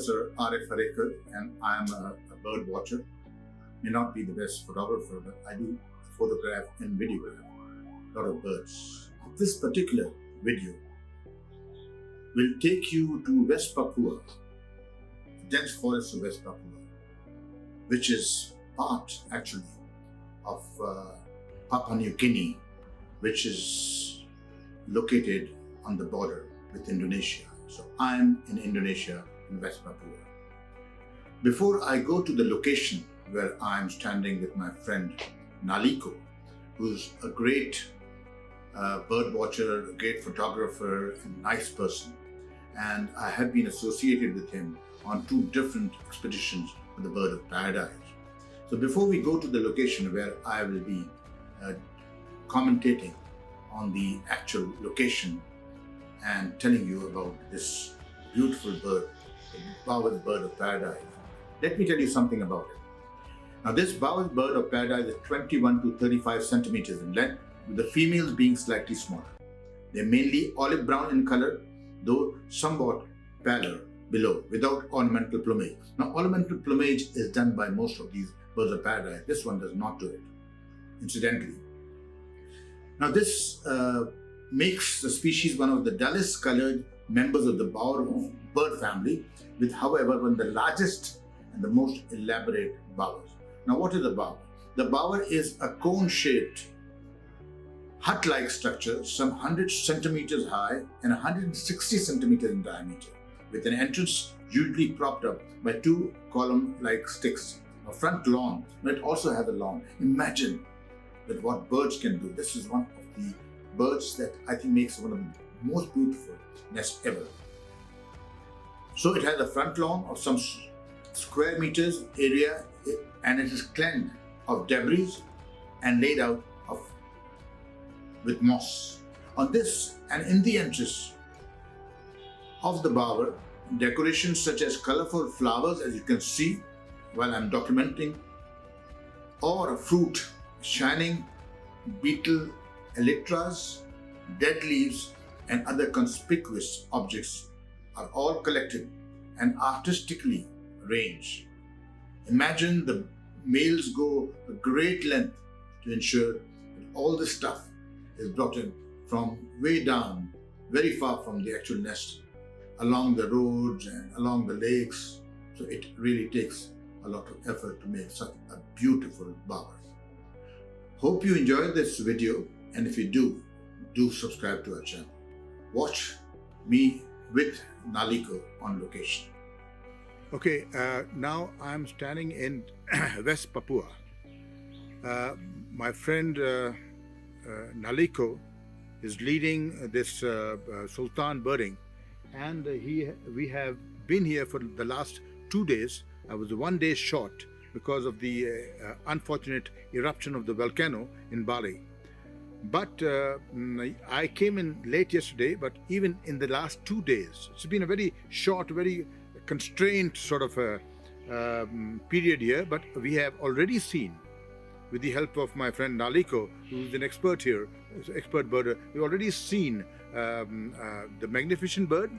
Professor Arif Herekar, and I am a bird watcher. May not be the best photographer, but I do photograph and videograph a lot of birds. This particular video will take you to West Papua, the dense forest of West Papua, which is part actually of Papua New Guinea, which is located on the border with Indonesia. So I'm in Indonesia, in West Papua. Before I go to the location where I'm standing with my friend Naliko, who's a great bird watcher, a great photographer, and nice person, and I have been associated with him on 2 different expeditions with the bird of paradise. So before we go to the location where I will be commentating on the actual location and telling you about this beautiful bird, the Bowersbird of paradise, let me tell you something about it. Now, this Bowersbird of paradise is 21 to 35 centimeters in length, with the females being slightly smaller. They're mainly olive brown in color, though somewhat paler below, without ornamental plumage. Now, ornamental plumage is done by most of these birds of paradise. This one does not do it, incidentally. Now, this makes the species one of the dullest colored members of the Bowersbird family, with, however, one of the largest and the most elaborate bowers. Now, what is a bower? The bower is a cone-shaped, hut-like structure, some 100 centimeters high and 160 centimeters in diameter, with an entrance usually propped up by 2 column-like sticks, a front lawn, but it also has a lawn. Imagine that what birds can do. This is one of the birds that I think makes one of the most beautiful nests ever. So it has a front lawn of some square meters area, and it is cleansed of debris and laid out with moss. On this and in the entrance of the bower, decorations such as colorful flowers, as you can see while I'm documenting, or a fruit, shining beetle elytras, dead leaves, and other conspicuous objects are all collected and artistically arranged. Imagine the males go a great length to ensure that all this stuff is brought in from way down, very far from the actual nest, along the roads and along the lakes. So it really takes a lot of effort to make such a beautiful bower. Hope you enjoyed this video, and if you do subscribe to our channel. Watch me with Naliko on location. Okay, now I'm standing in West Papua. My friend Naliko is leading this Sultan birding, and we have been here for the last 2 days. I was 1 day short because of the unfortunate eruption of the volcano in Bali. But I came in late yesterday, but even in the last 2 days, it's been a very short, very constrained sort of a period here, but we have already seen, with the help of my friend Naliko, who's an expert here, expert birder, we've already seen the magnificent bird,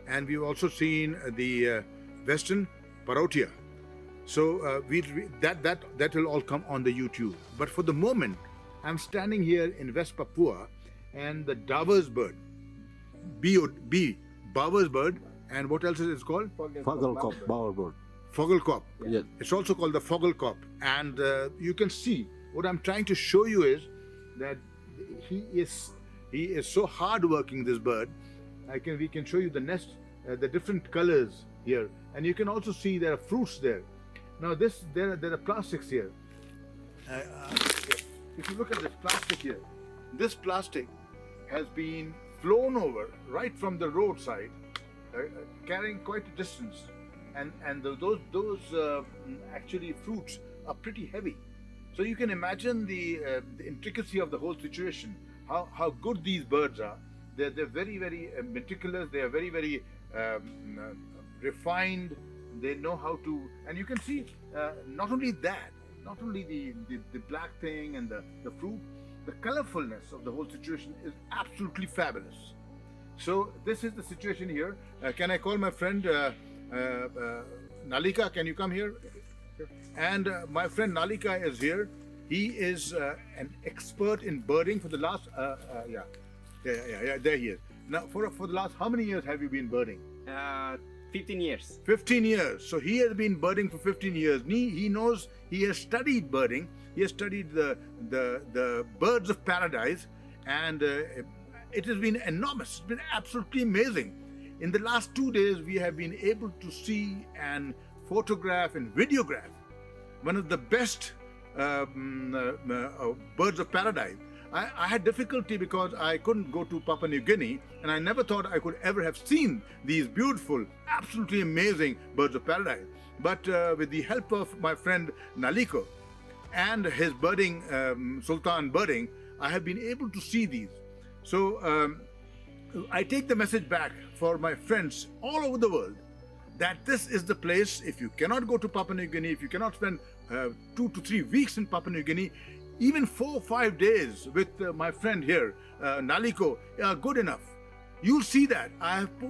and we've also seen the western parotia. So that will all come on the YouTube. But for the moment, I'm standing here in West Papua, and the Bowersbird, B, Bowersbird, and what else is it called? Fogelkop, Bowersbird. Fogelkop. Yes. It's also called the Fogelkop. And you can see, what I'm trying to show you is that he is so hardworking, this bird. We can show you the nest, the different colors here. And you can also see there are fruits there. Now there are plastics here. If you look at this plastic here, this plastic has been flown over right from the roadside, carrying quite a distance, and those actually fruits are pretty heavy. So you can imagine the intricacy of the whole situation. How good these birds are. They're very, very meticulous. They are very, very refined. They know how to, and you can see not only that, not only the black thing and the fruit, the colorfulness of the whole situation is absolutely fabulous. So this is the situation here. Can I call my friend Nalika, can you come here? And my friend Nalika is here. He is an expert in birding for the last, there he is. Now, for the last, how many years have you been birding? 15 years. 15 years. So he has been birding for 15 years. He knows, he has studied birding. He has studied the birds of paradise, and it has been enormous. It's been absolutely amazing. In the last 2 days, we have been able to see and photograph and videograph one of the best birds of paradise. I had difficulty because I couldn't go to Papua New Guinea, and I never thought I could ever have seen these beautiful, absolutely amazing birds of paradise. But with the help of my friend Naliko and his birding, Sultan Birding, I have been able to see these. So I take the message back for my friends all over the world that this is the place. If you cannot go to Papua New Guinea, if you cannot spend 2 to 3 weeks in Papua New Guinea, even 4 or 5 days with my friend here, Naliko, are good enough. You'll see that.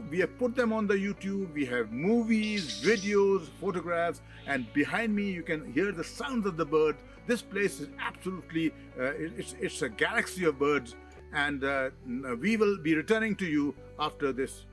We have put them on the YouTube. We have movies, videos, photographs, and behind me you can hear the sounds of the birds. This place is absolutely, it's a galaxy of birds, and we will be returning to you after this.